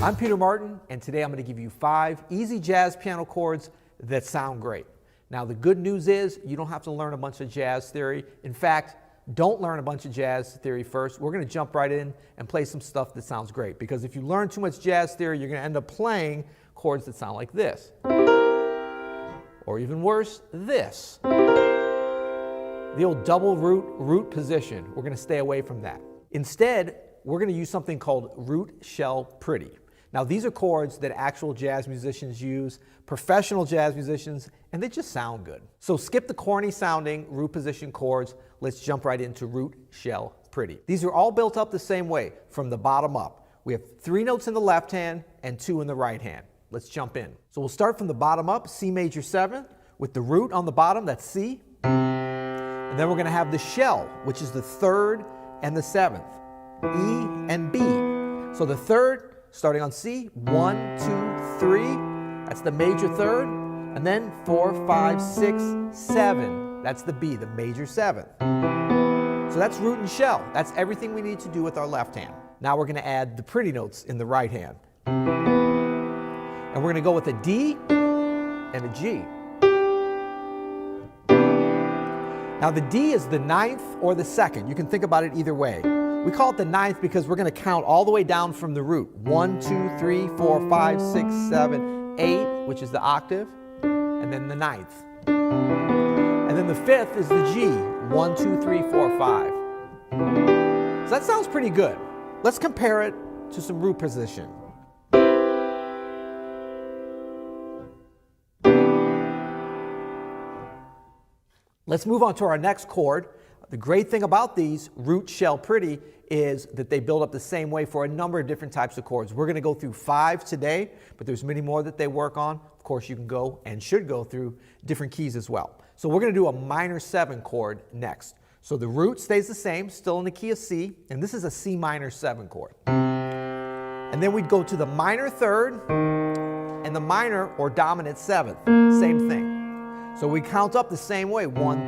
I'm Peter Martin, and today I'm going to give you 5 easy jazz piano chords that sound great. Now, the good news is you don't have to learn a bunch of jazz theory. In fact, don't learn a bunch of jazz theory first. We're going to jump right in and play some stuff that sounds great, because if you learn too much jazz theory, you're going to end up playing chords that sound like this. Or even worse, this. The old double root position. We're going to stay away from that. Instead, we're going to use something called root shell pretty. Now, these are chords that actual jazz musicians use, professional jazz musicians, and they just sound good. So skip the corny sounding root position chords. Let's jump right into root shell pretty. These are all built up the same way, from the bottom up. We have 3 notes in the left hand and 2 in the right hand. Let's jump in. So we'll start from the bottom up, C major 7, with the root on the bottom, that's C. And then we're going to have the shell, which is the 3rd and the 7th, E and B. So the 3rd, starting on C, 1, 2, 3, that's the major 3rd, and then 4, 5, 6, 7, that's the B, the major 7th. So that's root and shell. That's everything we need to do with our left hand. Now we're going to add the pretty notes in the right hand. And we're going to go with a D and a G. Now the D is the 9th or the 2nd. You can think about it either way. We call it the 9th because we're going to count all the way down from the root. 1, 2, 3, 4, 5, 6, 7, 8, which is the octave, and then the 9th. And then the 5th is the G. 1, 2, 3, 4, 5. So that sounds pretty good. Let's compare it to some root position. Let's move on to our next chord. The great thing about these, root shell pretty, is that they build up the same way for a number of different types of chords. We're going to go through 5 today, but there's many more that they work on. Of course, you can go and should go through different keys as well. So we're going to do a minor 7 chord next. So the root stays the same, still in the key of C, and this is a C minor 7 chord. And then we'd go to the minor 3rd and the minor or dominant 7th, same thing. So we count up the same way, 1, 2,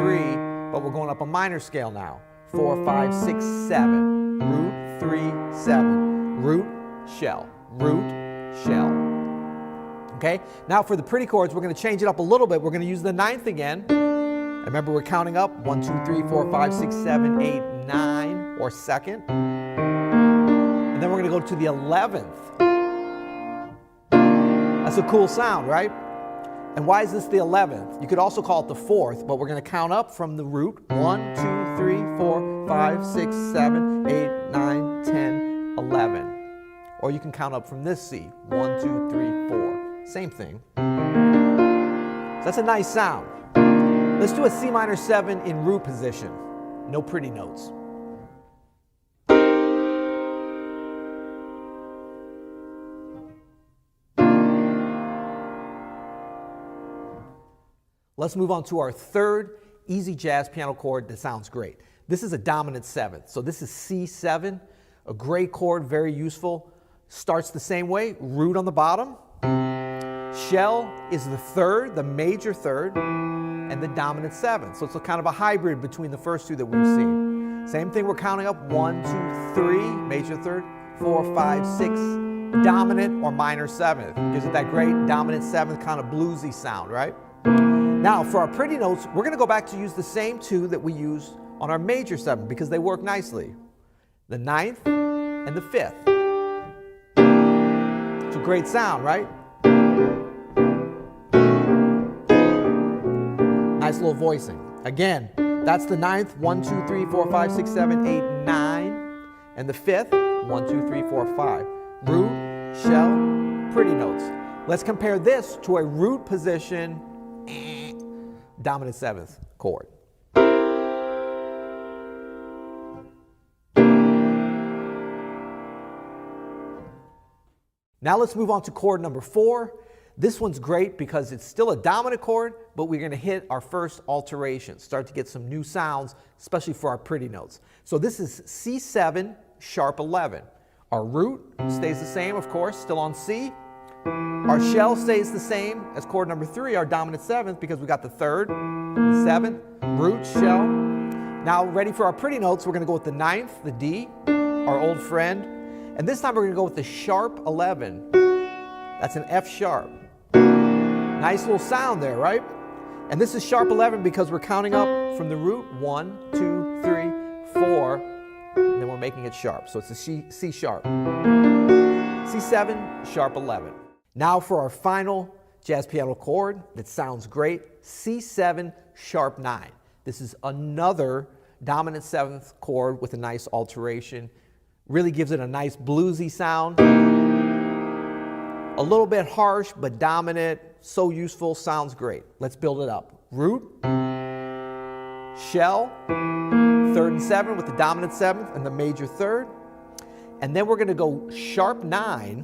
3, but we're going up a minor scale now. 4, 5, 6, 7, root, 3, 7, root, shell, Okay, now for the pretty chords, we're going to change it up a little bit. We're going to use the 9th again. Remember, we're counting up 1, 2, 3, 4, 5, 6, 7, 8, 9, or 2nd. And then we're going to go to the 11th. That's a cool sound, right? And why is this the 11th? You could also call it the 4th, but we're going to count up from the root. 1, 2, 3, 4, 5, 6, 7, 8, 9, 10, 11. Or you can count up from this C. 1, 2, 3, 4. Same thing. So that's a nice sound. Let's do a C minor 7 in root position. No pretty notes. Let's move on to our 3rd easy jazz piano chord that sounds great. This is a dominant 7th. So this is C7, a great chord, very useful. Starts the same way, root on the bottom. Shell is the 3rd, the major 3rd, and the dominant 7th. So it's a kind of a hybrid between the first 2 that we've seen. Same thing, we're counting up 1, 2, 3, major 3rd, 4, 5, 6, dominant or minor 7th. Gives it that great dominant 7th kind of bluesy sound, right? Now, for our pretty notes, we're going to go back to use the same 2 that we used on our major 7 because they work nicely. The 9th and the 5th. It's a great sound, right? Nice little voicing. Again, that's the 9th, 1, 2, 3, 4, 5, 6, 7, 8, 9. And the 5th, 1, 2, 3, 4, 5. Root, shell, pretty notes. Let's compare this to a root position dominant 7th chord. Now let's move on to chord number 4. This one's great because it's still a dominant chord, but we're going to hit our first alteration, start to get some new sounds, especially for our pretty notes. So this is C7 sharp 11. Our root stays the same, of course, still on C. Our shell stays the same as chord number 3, our dominant 7th, because we got the 3rd, the 7th, root, shell. Now ready for our pretty notes, we're going to go with the 9th, the D, our old friend. And this time we're going to go with the sharp 11. That's an F sharp. Nice little sound there, right? And this is sharp 11 because we're counting up from the root. 1, 2, 3, 4, and then we're making it sharp. So it's a C sharp. C7, sharp 11. Now for our final jazz piano chord that sounds great, C7, sharp 9. This is another dominant 7th chord with a nice alteration. Really gives it a nice bluesy sound. A little bit harsh, but dominant, so useful, sounds great. Let's build it up. Root, shell, 3rd and 7 with the dominant 7th and the major 3rd. And then we're going to go sharp 9,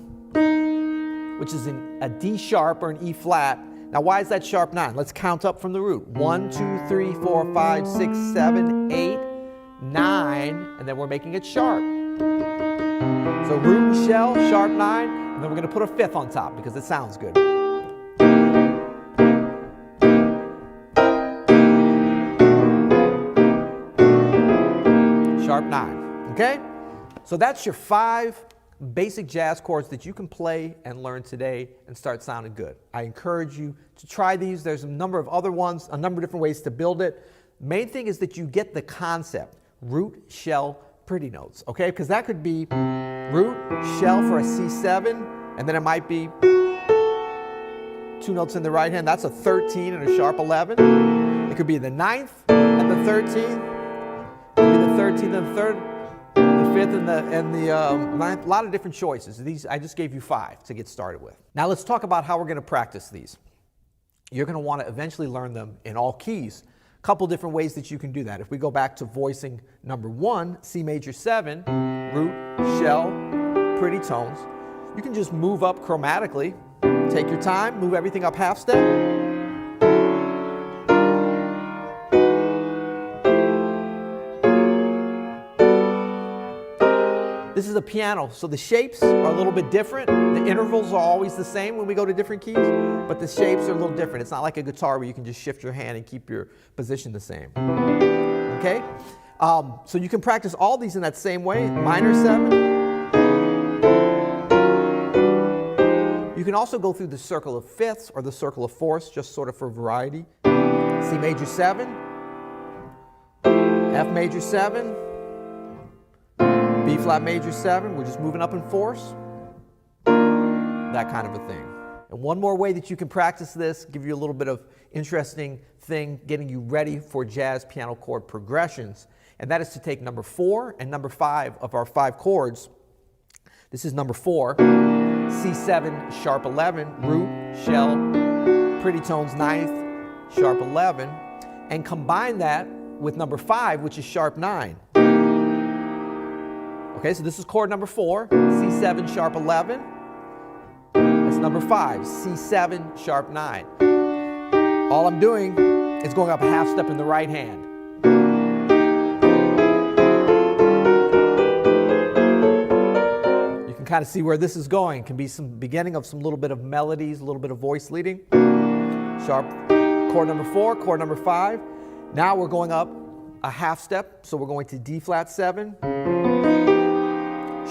which is in a D sharp or an E flat. Now why is that sharp 9? Let's count up from the root. 1, 2, 3, 4, 5, 6, 7, 8, 9, and then we're making it sharp. So root and shell, sharp 9, and then we're going to put a 5th on top because it sounds good. Sharp 9, okay? So that's your 5 basic jazz chords that you can play and learn today and start sounding good. I encourage you to try these. There's a number of other ones, a number of different ways to build it. Main thing is that you get the concept, root, shell, pretty notes, okay? Because that could be root, shell for a C7, and then it might be 2 notes in the right hand. That's a 13 and a sharp 11. It could be the 9th and the 13th. It could be the 13th and the 3rd. The 5th and the 9th, a lot of different choices. These, I just gave you 5 to get started with. Now let's talk about how we're going to practice these. You're going to want to eventually learn them in all keys. A couple different ways that you can do that. If we go back to voicing number 1, C major 7, root, shell, pretty tones, you can just move up chromatically. Take your time, move everything up half step. This is a piano, so the shapes are a little bit different. The intervals are always the same when we go to different keys, but the shapes are a little different. It's not like a guitar where you can just shift your hand and keep your position the same. Okay? So you can practice all these in that same way. Minor 7. You can also go through the circle of 5ths or the circle of 4ths, just sort of for variety. C major 7, F major 7, B flat major 7, we're just moving up in 4ths, that kind of a thing. And one more way that you can practice this, give you a little bit of interesting thing, getting you ready for jazz piano chord progressions, and that is to take number 4 and number 5 of our 5 chords. This is number 4, C7, sharp 11, root, shell, pretty tones 9th, sharp 11, and combine that with number 5, which is sharp 9. Okay, so this is chord number 4, C7, sharp 11. That's number 5, C7, sharp 9. All I'm doing is going up a half step in the right hand. You can kind of see where this is going. It can be some beginning of some little bit of melodies, a little bit of voice leading. Sharp, chord number 4, chord number 5. Now we're going up a half step, so we're going to D flat 7.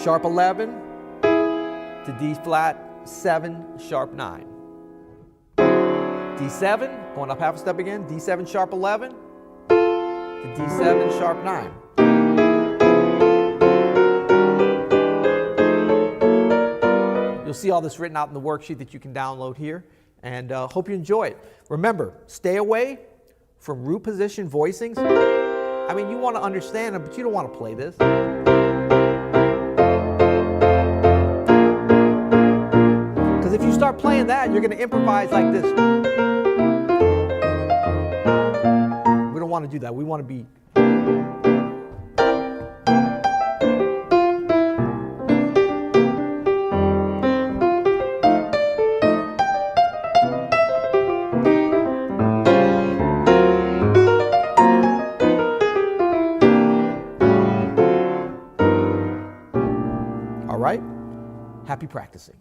Sharp 11 to D flat 7, sharp 9. D7, going up half a step again, D7 sharp 11 to D7 sharp 9. You'll see all this written out in the worksheet that you can download here, and hope you enjoy it. Remember, stay away from root position voicings. I mean, you want to understand them, but you don't want to play this. If you start playing that, you're going to improvise like this. We don't want to do that. We want to be. All right. Happy practicing.